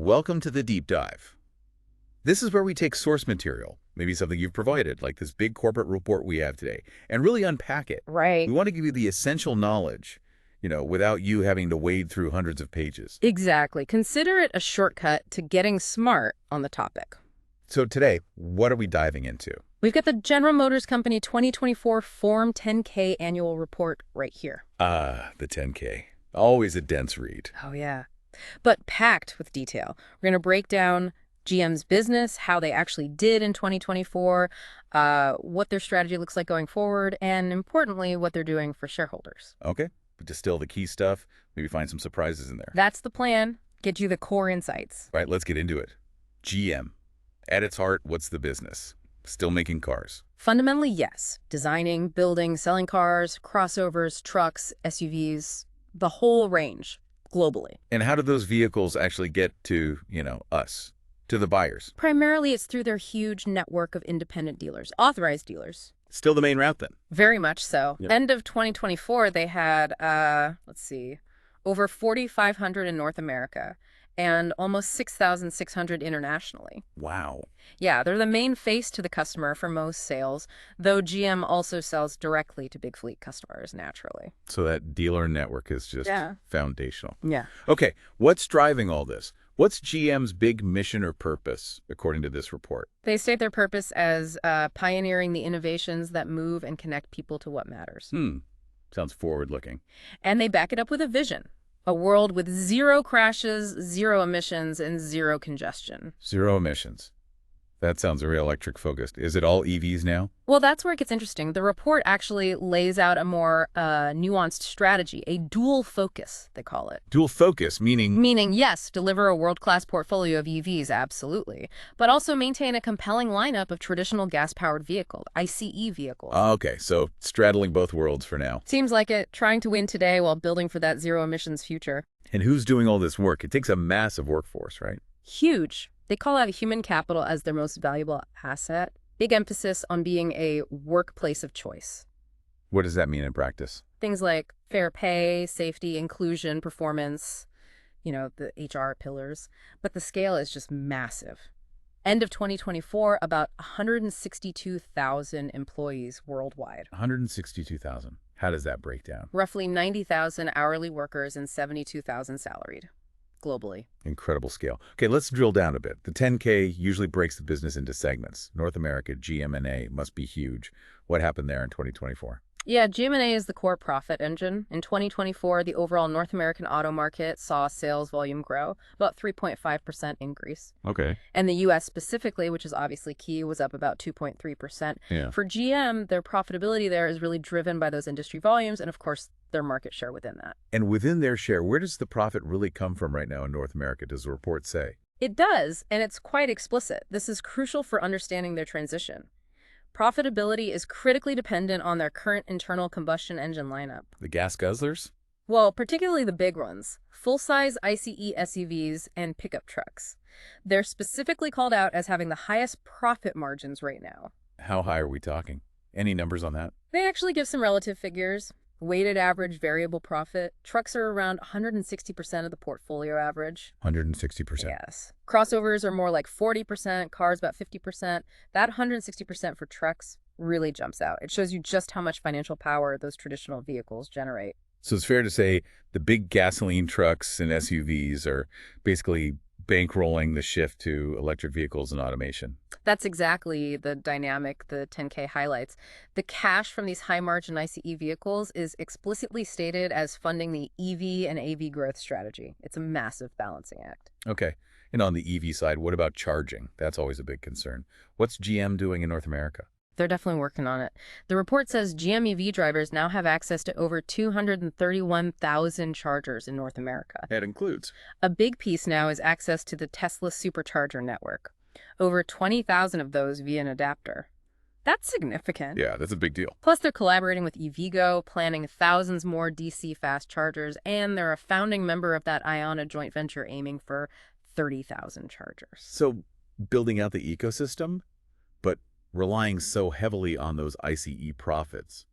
welcome to the deep dive. This is where we take source material, maybe something you've provided, like this big corporate report we have today, and really unpack it. Right. We want to give you the essential knowledge, without you having to wade through hundreds of pages. Exactly. Consider it a shortcut to getting smart on the topic. So today, what are we diving into? We've got the General Motors Company 2024 Form 10K annual report right here. The 10K. Always a dense read. Oh, yeah. But packed with detail. We're going to break down GM's business, how they actually did in 2024, what their strategy looks like going forward, and importantly, what they're doing for shareholders. Okay. Distill the key stuff, maybe find some surprises in there. That's the plan. Get you the core insights. All right, let's get into it. GM. At its heart, what's the business? Still making cars. Fundamentally, yes. Designing, building, selling cars, crossovers, trucks, SUVs, the whole range, globally. And how do those vehicles actually get to, us, to the buyers? Primarily, it's through their huge network of independent dealers, authorized dealers. Still the main route then? Very much so. Yep. End of 2024, they had, over 4,500 in North America and almost 6,600 internationally. Wow. Yeah, they're the main face to the customer for most sales, though GM also sells directly to big fleet customers, naturally. So that dealer network is just foundational. Yeah. Okay, what's driving all this? What's GM's big mission or purpose, according to this report? They state their purpose as pioneering the innovations that move and connect people to what matters. Sounds forward-looking. And they back it up with a vision. A world with zero crashes, zero emissions, and zero congestion. Zero emissions. That sounds real electric-focused. Is it all EVs now? Well, that's where it gets interesting. The report actually lays out a more nuanced strategy, a dual focus, they call it. Dual focus, meaning? Meaning, yes, deliver a world-class portfolio of EVs, absolutely, but also maintain a compelling lineup of traditional gas-powered vehicles, ICE vehicles. Okay, so straddling both worlds for now. Seems like it, trying to win today while building for that zero-emissions future. And who's doing all this work? It takes a massive workforce, right? Huge. They call out human capital as their most valuable asset. Big emphasis on being a workplace of choice. What does that mean in practice? Things like fair pay, safety, inclusion, performance, the HR pillars. But the scale is just massive. End of 2024, about 162,000 employees worldwide. 162,000. How does that break down? Roughly 90,000 hourly workers and 72,000 salaried. Globally. Incredible scale. Okay, let's drill down a bit. The 10K usually breaks the business into segments. North America, GM&A must be huge. What happened there in 2024? Yeah, GM&A is the core profit engine. In 2024, the overall North American auto market saw sales volume grow, about 3.5% increase. Okay. And the U.S. specifically, which is obviously key, was up about 2.3%. Yeah. For GM, their profitability there is really driven by those industry volumes and, of course, their market share within that. And within their share, where does the profit really come from right now in North America, does the report say? It does, and it's quite explicit. This is crucial for understanding their transition. Profitability is critically dependent on their current internal combustion engine lineup. The gas guzzlers? Well, particularly the big ones, full-size ICE SUVs and pickup trucks. They're specifically called out as having the highest profit margins right now. How high are we talking? Any numbers on that? They actually give some relative figures. Weighted average variable profit. Trucks are around 160% of the portfolio average. 160%. Yes. Crossovers are more like 40%, cars about 50%. That 160% for trucks really jumps out. It shows you just how much financial power those traditional vehicles generate. So it's fair to say the big gasoline trucks and SUVs are basically bankrolling the shift to electric vehicles and automation. That's exactly the dynamic the 10K highlights. The cash from these high-margin ICE vehicles is explicitly stated as funding the EV and AV growth strategy. It's a massive balancing act. Okay. And on the EV side, what about charging? That's always a big concern. What's GM doing in North America? They're definitely working on it. The report says GM EV drivers now have access to over 231,000 chargers in North America. That includes. A big piece now is access to the Tesla supercharger network. Over 20,000 of those via an adapter. That's significant. Yeah, that's a big deal. Plus, they're collaborating with EVgo, planning thousands more DC fast chargers, and they're a founding member of that IONNA joint venture aiming for 30,000 chargers. So building out the ecosystem, but relying so heavily on those ICE profits.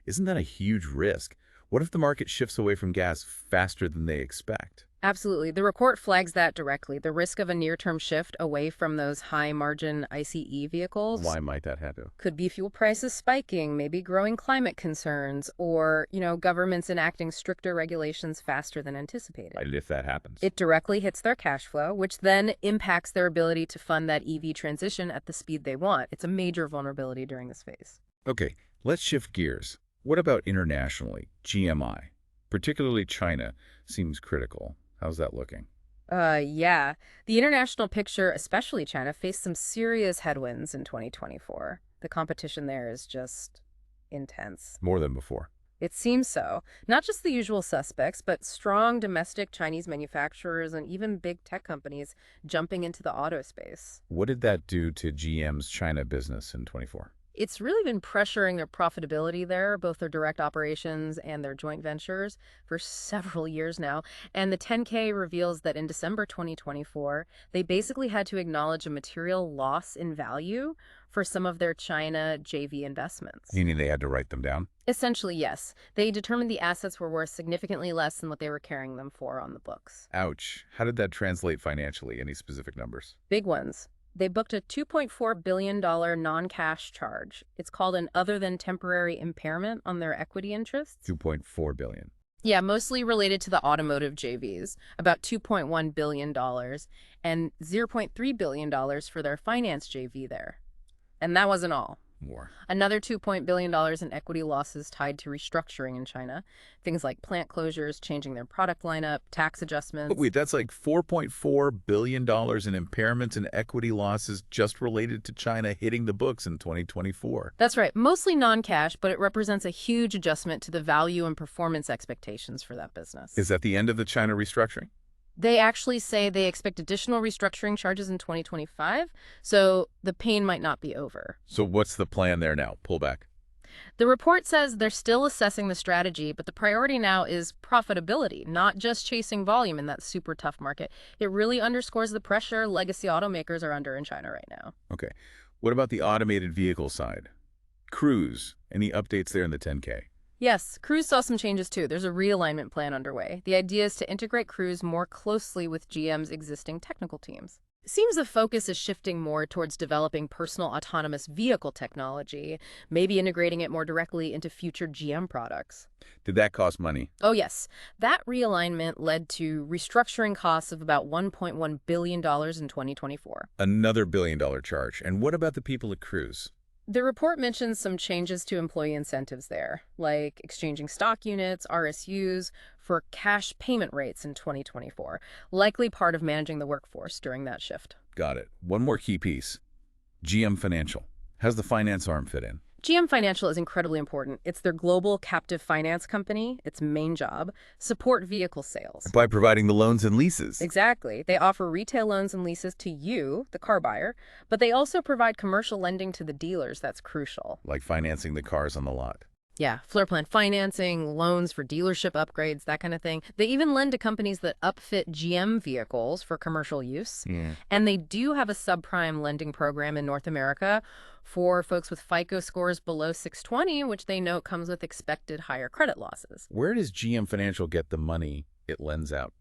Isn't that a huge risk? What if the market shifts away from gas faster than they expect? Absolutely. The report flags that directly. The risk of a near-term shift away from those high-margin ICE vehicles Why might that happen? could be fuel prices spiking, maybe growing climate concerns, or, governments enacting stricter regulations faster than anticipated. Right, if that happens. It directly hits their cash flow, which then impacts their ability to fund that EV transition at the speed they want. It's a major vulnerability during this phase. Okay, let's shift gears. What about internationally? GMI, particularly China, seems critical. How's that looking? Yeah. The international picture, especially China, faced some serious headwinds in 2024. The competition there is just intense. More than before. It seems so. Not just the usual suspects, but strong domestic Chinese manufacturers and even big tech companies jumping into the auto space. What did that do to GM's China business in 24? It's really been pressuring their profitability there, both their direct operations and their joint ventures, for several years now. And the 10K reveals that in December 2024, they basically had to acknowledge a material loss in value for some of their China JV investments. Meaning they had to write them down? Essentially, yes. They determined the assets were worth significantly less than what they were carrying them for on the books. Ouch. How did that translate financially? Any specific numbers? Big ones. They booked a $2.4 billion non-cash charge. It's called an other than temporary impairment on their equity interests. 2.4 billion. Yeah, mostly related to the automotive JVs, about $2.1 billion, and $0.3 billion for their finance JV there. And that wasn't all. More. Another $2 billion in equity losses tied to restructuring in China. Things like plant closures, changing their product lineup, tax adjustments. But wait, that's like $4.4 billion in impairments and equity losses just related to China hitting the books in 2024. That's right. Mostly non-cash, but it represents a huge adjustment to the value and performance expectations for that business. Is that the end of the China restructuring? They actually say they expect additional restructuring charges in 2025, so the pain might not be over. So what's the plan there now? Pull back. The report says they're still assessing the strategy, but the priority now is profitability, not just chasing volume in that super tough market. It really underscores the pressure legacy automakers are under in China right now. Okay. What about the automated vehicle side? Cruise. Any updates there in the 10K? Yes, Cruise saw some changes too. There's a realignment plan underway. The idea is to integrate Cruise more closely with GM's existing technical teams. It seems the focus is shifting more towards developing personal autonomous vehicle technology, maybe integrating it more directly into future GM products. Did that cost money? Oh yes, that realignment led to restructuring costs of about $1.1 billion in 2024. Another billion-dollar charge. And what about the people at Cruise? The report mentions some changes to employee incentives there, like exchanging stock units, RSUs, for cash payment rates in 2024, likely part of managing the workforce during that shift. Got it. One more key piece. GM Financial. How's the finance arm fit in? GM Financial is incredibly important. It's their global captive finance company, its main job, support vehicle sales. By providing the loans and leases. Exactly. They offer retail loans and leases to you, the car buyer, but they also provide commercial lending to the dealers. That's crucial. Like financing the cars on the lot. Yeah, floor plan financing, loans for dealership upgrades, that kind of thing. They even lend to companies that upfit GM vehicles for commercial use. Yeah. And they do have a subprime lending program in North America for folks with FICO scores below 620, which they note comes with expected higher credit losses. Where does GM Financial get the money it lends out?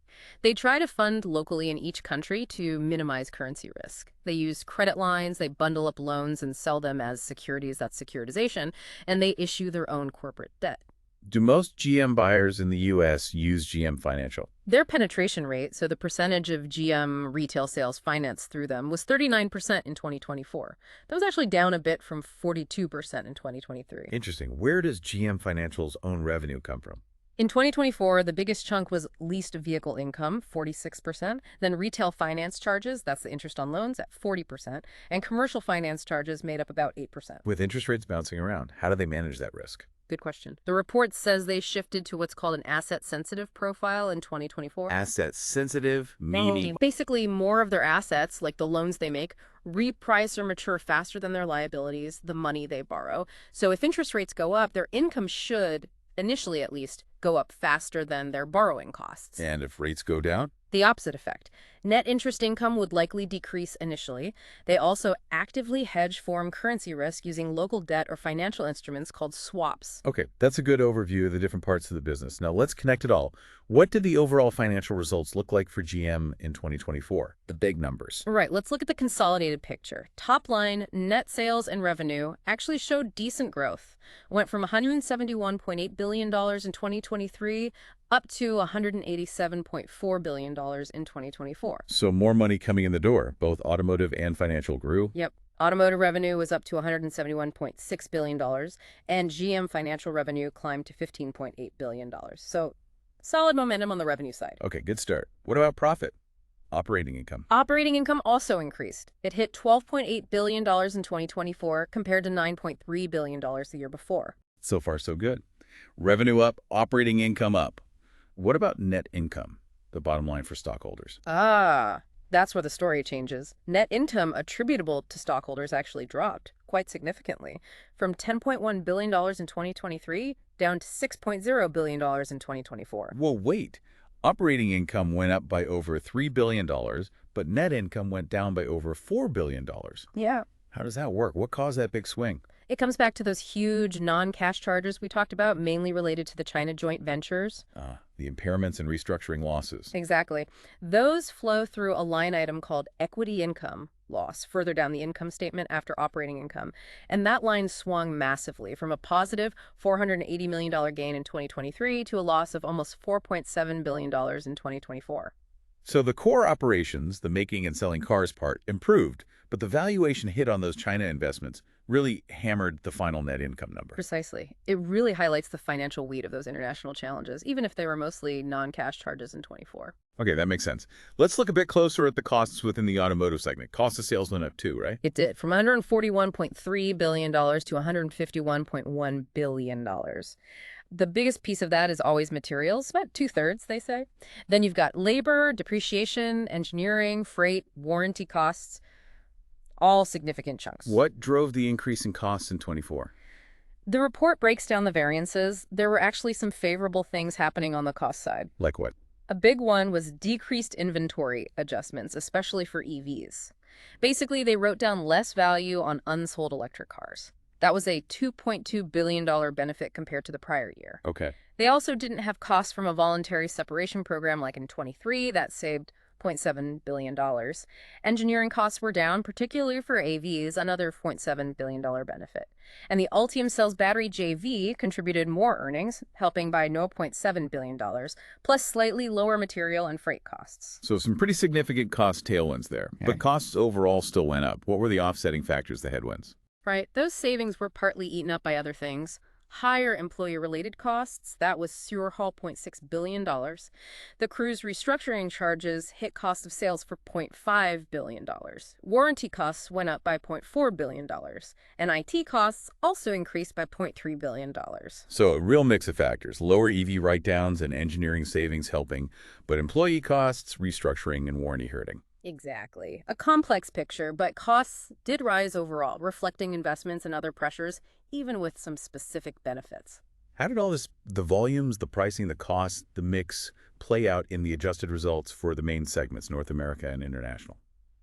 They try to fund locally in each country to minimize currency risk. They use credit lines, they bundle up loans and sell them as securities, that's securitization, and they issue their own corporate debt. Do most GM buyers in the U.S. use GM Financial? Their penetration rate, so the percentage of GM retail sales financed through them, was 39% in 2024. That was actually down a bit from 42% in 2023. Interesting. Where does GM Financial's own revenue come from? In 2024, the biggest chunk was leased vehicle income, 46%, then retail finance charges, that's the interest on loans, at 40%, and commercial finance charges made up about 8%. With interest rates bouncing around, how do they manage that risk? Good question. The report says they shifted to what's called an asset-sensitive profile in 2024. Asset-sensitive, meaning? Basically, more of their assets, like the loans they make, reprice or mature faster than their liabilities, the money they borrow. So if interest rates go up, their income should, initially at least, go up faster than their borrowing costs. And if rates go down? The opposite effect. Net interest income would likely decrease initially. They also actively hedge foreign currency risk using local debt or financial instruments called swaps. Okay, that's a good overview of the different parts of the business. Now let's connect it all. What did the overall financial results look like for GM in 2024? The big numbers. Right, let's look at the consolidated picture. Top line, net sales and revenue actually showed decent growth. Went from $171.8 billion in 2023 up to $187.4 billion in 2024. So more money coming in the door. Both automotive and financial grew. Yep. Automotive revenue was up to $171.6 billion, and GM financial revenue climbed to $15.8 billion. So solid momentum on the revenue side. Okay, good start. What about profit? Operating income. Operating income also increased. It hit $12.8 billion in 2024 compared to $9.3 billion the year before. So far, so good. Revenue up, operating income up. What about net income, the bottom line for stockholders? That's where the story changes. Net income attributable to stockholders actually dropped quite significantly, from $10.1 billion in 2023 down to $6.0 billion in 2024. Whoa, wait. Operating income went up by over $3 billion, but net income went down by over $4 billion. Yeah. How does that work? What caused that big swing? It comes back to those huge non-cash charges we talked about, mainly related to the China joint ventures. The impairments and restructuring losses. Exactly. Those flow through a line item called equity income loss, further down the income statement after operating income. And that line swung massively from a positive $480 million gain in 2023 to a loss of almost $4.7 billion in 2024. So the core operations, the making and selling cars part, improved, but the valuation hit on those China investments really hammered the final net income number. Precisely. It really highlights the financial weight of those international challenges, even if they were mostly non-cash charges in 24. Okay, that makes sense. Let's look a bit closer at the costs within the automotive segment. Cost of sales went up too, right? It did, from $141.3 billion to $151.1 billion. The biggest piece of that is always materials, about two-thirds, they say. Then you've got labor, depreciation, engineering, freight, warranty costs, all significant chunks. What drove the increase in costs in 24? The report breaks down the variances. There were actually some favorable things happening on the cost side. Like what? A big one was decreased inventory adjustments, especially for EVs. Basically, they wrote down less value on unsold electric cars. That was a $2.2 billion benefit compared to the prior year. Okay. They also didn't have costs from a voluntary separation program like in 23 that saved $0.7 billion. Engineering costs were down, particularly for AVs, another $0.7 billion benefit. And the Ultium Cells battery JV contributed more earnings, helping by $0.7 billion, plus slightly lower material and freight costs. So some pretty significant cost tailwinds there. Okay. But costs overall still went up. What were the offsetting factors, the headwinds? Right. Those savings were partly eaten up by other things. Higher employee-related costs, that was $0.6 billion. The Cruise restructuring charges hit cost of sales for $0.5 billion. Warranty costs went up by $0.4 billion. And IT costs also increased by $0.3 billion. So a real mix of factors. Lower EV write-downs and engineering savings helping, but employee costs, restructuring, and warranty hurting. Exactly. A complex picture, but costs did rise overall, reflecting investments and other pressures, even with some specific benefits. How did all this, the volumes, the pricing, the cost, the mix, play out in the adjusted results for the main segments, North America and International?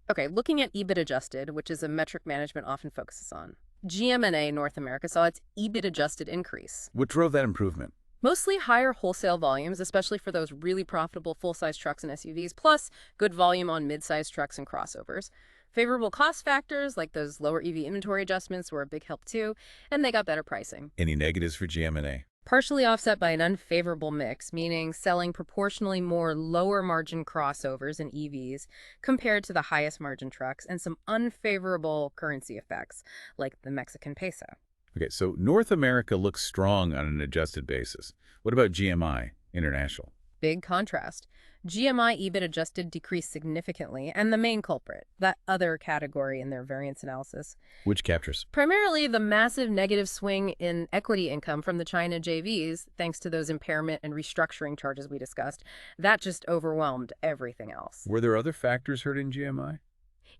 Okay, looking at EBIT adjusted, which is a metric management often focuses on, GM&A North America saw its EBIT adjusted increase. What drove that improvement? Mostly higher wholesale volumes, especially for those really profitable full-size trucks and SUVs, plus good volume on mid-size trucks and crossovers. Favorable cost factors, like those lower EV inventory adjustments, were a big help too, and they got better pricing. Any negatives for GM&A? Partially offset by an unfavorable mix, meaning selling proportionally more lower-margin crossovers and EVs compared to the highest-margin trucks, and some unfavorable currency effects, like the Mexican peso. Okay, so North America looks strong on an adjusted basis. What about GMI, International? Big contrast. GMI EBIT adjusted decreased significantly, and the main culprit, that other category in their variance analysis. Which captures? Primarily the massive negative swing in equity income from the China JVs, thanks to those impairment and restructuring charges we discussed. That just overwhelmed everything else. Were there other factors hurting GMI?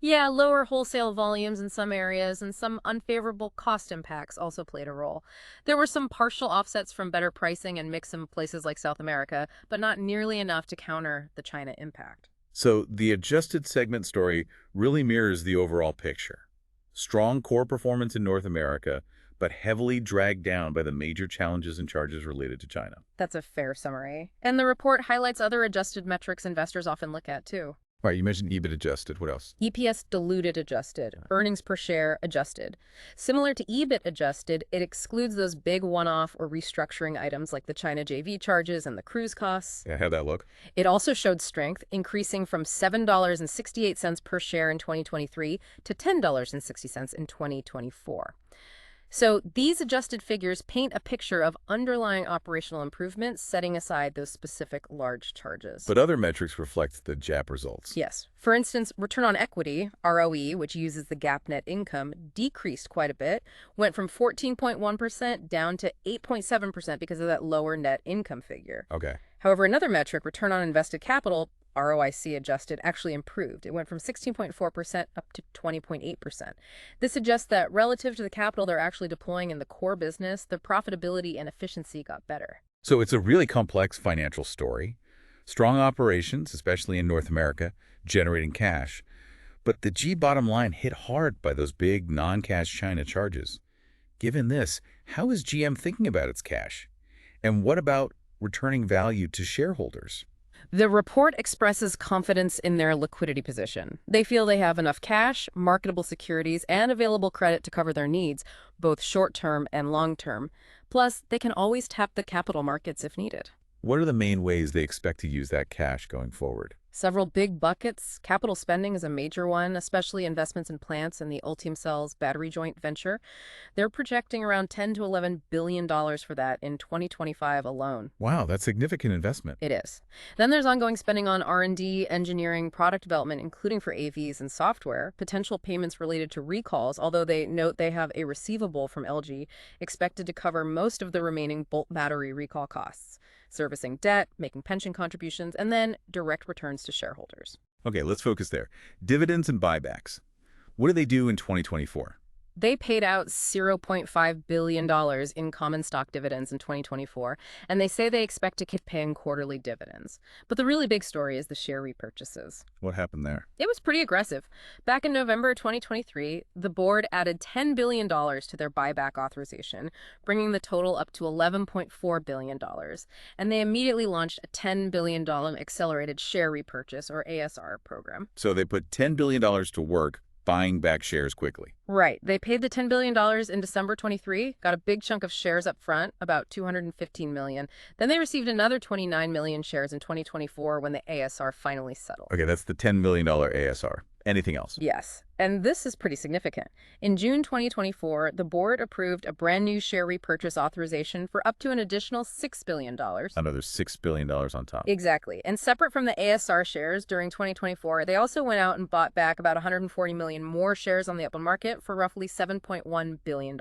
Yeah, lower wholesale volumes in some areas and some unfavorable cost impacts also played a role. There were some partial offsets from better pricing and mix in places like South America, but not nearly enough to counter the China impact. So the adjusted segment story really mirrors the overall picture. Strong core performance in North America, but heavily dragged down by the major challenges and charges related to China. That's a fair summary. And the report highlights other adjusted metrics investors often look at, too. All right, you mentioned EBIT adjusted. What else? EPS diluted adjusted, earnings per share adjusted. Similar to EBIT adjusted, it excludes those big one-off or restructuring items like the China JV charges and the cruise costs. Yeah, how'd that look? It also showed strength, increasing from $7.68 per share in 2023 to $10.60 in 2024. So these adjusted figures paint a picture of underlying operational improvements, setting aside those specific large charges. But other metrics reflect the JAP results. Yes. For instance, return on equity, ROE, which uses the GAAP net income, decreased quite a bit, went from 14.1% down to 8.7% because of that lower net income figure. Okay. However, another metric, return on invested capital, ROIC adjusted, actually improved. It went from 16.4% up to 20.8%. This suggests that relative to the capital they're actually deploying in the core business, the profitability and efficiency got better. So it's a really complex financial story. Strong operations, especially in North America, generating cash. But the G bottom line hit hard by those big non-cash China charges. Given this, how is GM thinking about its cash? And what about returning value to shareholders? The report expresses confidence in their liquidity position. They feel they have enough cash, marketable securities, and available credit to cover their needs, both short-term and long-term. Plus, they can always tap the capital markets if needed. What are the main ways they expect to use that cash going forward? Several big buckets. Capital spending is a major one, especially investments in plants and the Ultium Cells battery joint venture. They're projecting around $10 to $11 billion for that in 2025 alone. Wow, that's significant investment. It is. Then there's ongoing spending on R&D, engineering, product development, including for AVs and software, potential payments related to recalls, although they note they have a receivable from LG expected to cover most of the remaining Bolt battery recall costs, servicing debt, making pension contributions, and then direct returns to shareholders. Okay, let's focus there. Dividends and buybacks. What do they do in 2024? They paid out $0.5 billion in common stock dividends in 2024, and they say they expect to keep paying quarterly dividends. But the really big story is the share repurchases. What happened there? It was pretty aggressive. Back in November 2023, the board added $10 billion to their buyback authorization, bringing the total up to $11.4 billion. And they immediately launched a $10 billion accelerated share repurchase, or ASR, program. So they put $10 billion to work buying back shares quickly. Right. They paid the $10 billion in December 23, got a big chunk of shares up front, about 215 million. Then they received another 29 million shares in 2024 when the ASR finally settled. Okay, that's the $10 million ASR. Anything else? Yes. And this is pretty significant. In June 2024, the board approved a brand new share repurchase authorization for up to an additional $6 billion. Another $6 billion on top. Exactly. And separate from the ASR shares, during 2024, they also went out and bought back about 140 million more shares on the open market for roughly $7.1 billion.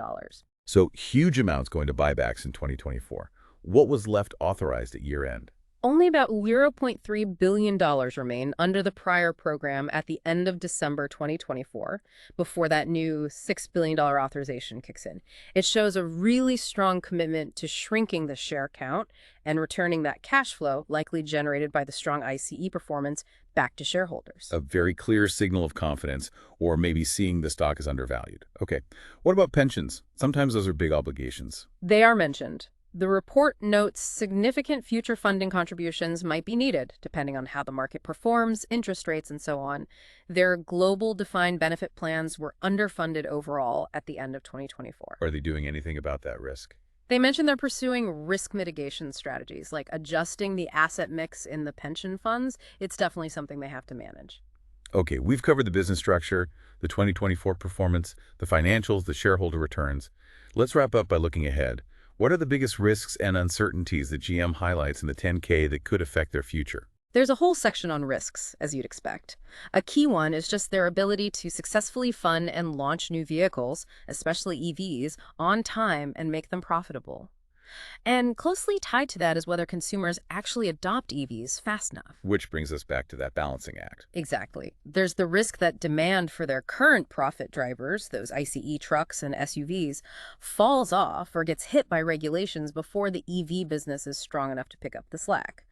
So huge amounts going to buybacks in 2024. What was left authorized at year end? Only about $0.3 billion remain under the prior program at the end of December 2024, before that new $6 billion authorization kicks in. It shows a really strong commitment to shrinking the share count and returning that cash flow, likely generated by the strong ICE performance, back to shareholders. A very clear signal of confidence, or maybe seeing the stock is undervalued. Okay, what about pensions? Sometimes those are big obligations. They are mentioned. The report notes significant future funding contributions might be needed, depending on how the market performs, interest rates, and so on. Their global defined benefit plans were underfunded overall at the end of 2024. Are they doing anything about that risk? They mentioned they're pursuing risk mitigation strategies, like adjusting the asset mix in the pension funds. It's definitely something they have to manage. Okay, we've covered the business structure, the 2024 performance, the financials, the shareholder returns. Let's wrap up by looking ahead. What are the biggest risks and uncertainties that GM highlights in the 10K that could affect their future? There's a whole section on risks, as you'd expect. A key one is just their ability to successfully fund and launch new vehicles, especially EVs, on time and make them profitable. And closely tied to that is whether consumers actually adopt EVs fast enough. Which brings us back to that balancing act. Exactly. There's the risk that demand for their current profit drivers, those ICE trucks and SUVs, falls off or gets hit by regulations before the EV business is strong enough to pick up the slack.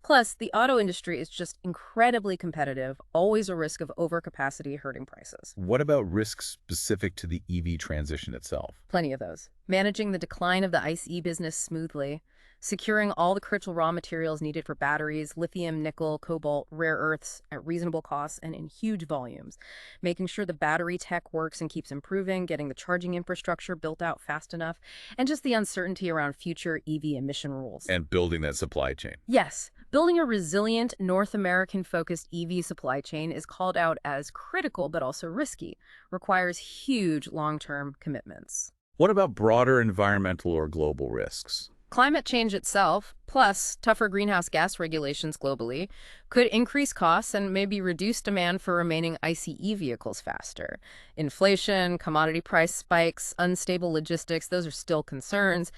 Plus, the auto industry is just incredibly competitive, always a risk of overcapacity hurting prices. What about risks specific to the EV transition itself? Plenty of those. Managing the decline of the ICE business smoothly, securing all the critical raw materials needed for batteries, lithium, nickel, cobalt, rare earths at reasonable costs and in huge volumes, making sure the battery tech works and keeps improving, getting the charging infrastructure built out fast enough, and just the uncertainty around future EV emission rules. And building that supply chain. Yes, building a resilient, North American-focused EV supply chain is called out as critical but also risky, requires huge long-term commitments. What about broader environmental or global risks? Climate change itself, plus tougher greenhouse gas regulations globally, could increase costs and maybe reduce demand for remaining ICE vehicles faster. Inflation, commodity price spikes, unstable logistics, those are still concerns.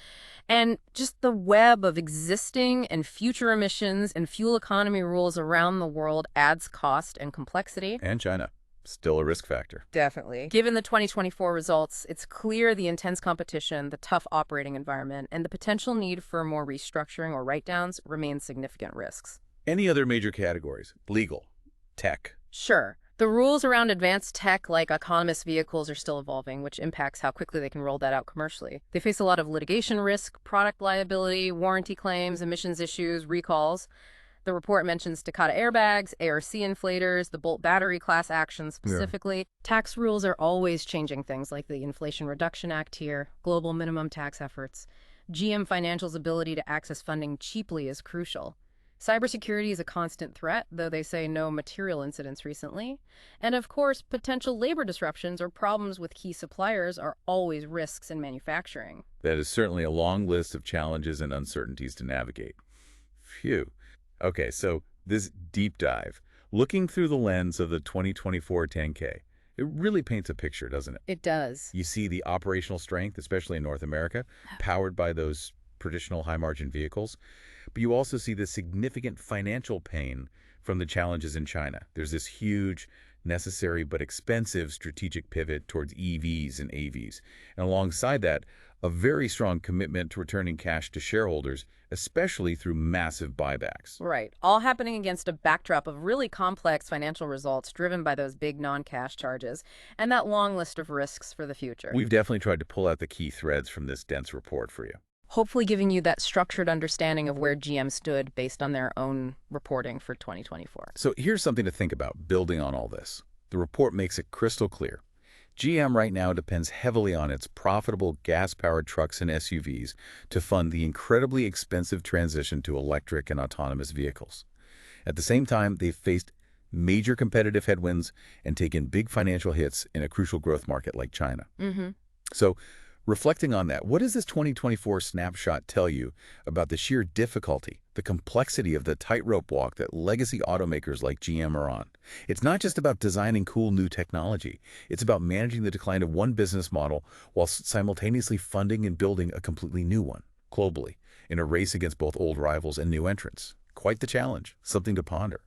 And just the web of existing and future emissions and fuel economy rules around the world adds cost and complexity. And China. Still a risk factor. Definitely. Given the 2024 results, it's clear the intense competition, the tough operating environment, and the potential need for more restructuring or write-downs remain significant risks. Any other major categories? Legal, tech. Sure. The rules around advanced tech like autonomous vehicles are still evolving, which impacts how quickly they can roll that out commercially. They face a lot of litigation risk, product liability, warranty claims, emissions issues, recalls. The report mentions Takata airbags, ARC inflators, the Bolt battery class actions specifically. Yeah. Tax rules are always changing things like the Inflation Reduction Act here, global minimum tax efforts. GM Financial's ability to access funding cheaply is crucial. Cybersecurity is a constant threat, though they say no material incidents recently. And of course, potential labor disruptions or problems with key suppliers are always risks in manufacturing. That is certainly a long list of challenges and uncertainties to navigate. Phew. Okay, so this deep dive, looking through the lens of the 2024 10K, it really paints a picture, doesn't it? It does. You see the operational strength, especially in North America, powered by those traditional high-margin vehicles. But you also see the significant financial pain from the challenges in China. There's this huge, necessary but expensive strategic pivot towards EVs and AVs. And alongside that, a very strong commitment to returning cash to shareholders, especially through massive buybacks. Right. All happening against a backdrop of really complex financial results driven by those big non-cash charges and that long list of risks for the future. We've definitely tried to pull out the key threads from this dense report for you. Hopefully giving you that structured understanding of where GM stood based on their own reporting for 2024. So here's something to think about building on all this. The report makes it crystal clear. GM right now depends heavily on its profitable gas-powered trucks and SUVs to fund the incredibly expensive transition to electric and autonomous vehicles. At the same time, they've faced major competitive headwinds and taken big financial hits in a crucial growth market like China. So, reflecting on that, what does this 2024 snapshot tell you about the sheer difficulty, the complexity of the tightrope walk that legacy automakers like GM are on? It's not just about designing cool new technology. It's about managing the decline of one business model while simultaneously funding and building a completely new one, globally, in a race against both old rivals and new entrants. Quite the challenge, something to ponder.